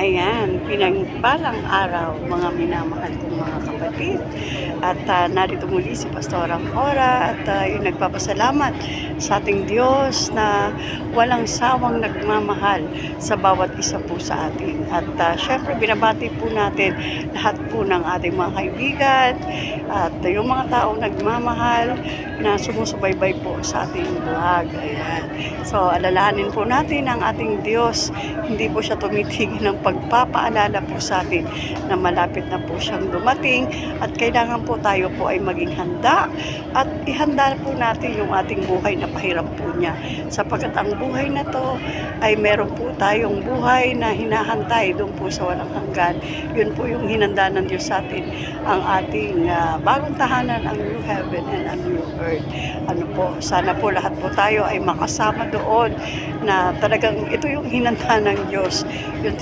Ayan, pinagpalang araw mga minamahal kong mga kapatid. At narito muli si Pastorang Cora at yung nagpapasalamat sa ating Diyos na walang sawang nagmamahal sa bawat isa po sa atin. At syempre binabati po natin lahat po ng ating mga kaibigan at yung mga taong nagmamahal na sumusubaybay po sa ating buhag. Ayan. So alalahanin po natin ang ating Diyos. Hindi po siya tumitigil ng pagpapaalala po sa atin na malapit na po siyang dumating at kailangan po tayo po ay maging handa at ihanda po natin yung ating buhay na pahiram po niya. Sapagkat ang buhay na to ay meron po tayong buhay na hinahantay doon po sa walang hanggan. Yun po yung hinanda ng Diyos sa atin, ang ating bagong tahanan, ang new heaven and a new earth. Ano po, sana po lahat po tayo ay makasama doon na talagang ito yung hinanda ng Diyos. Yung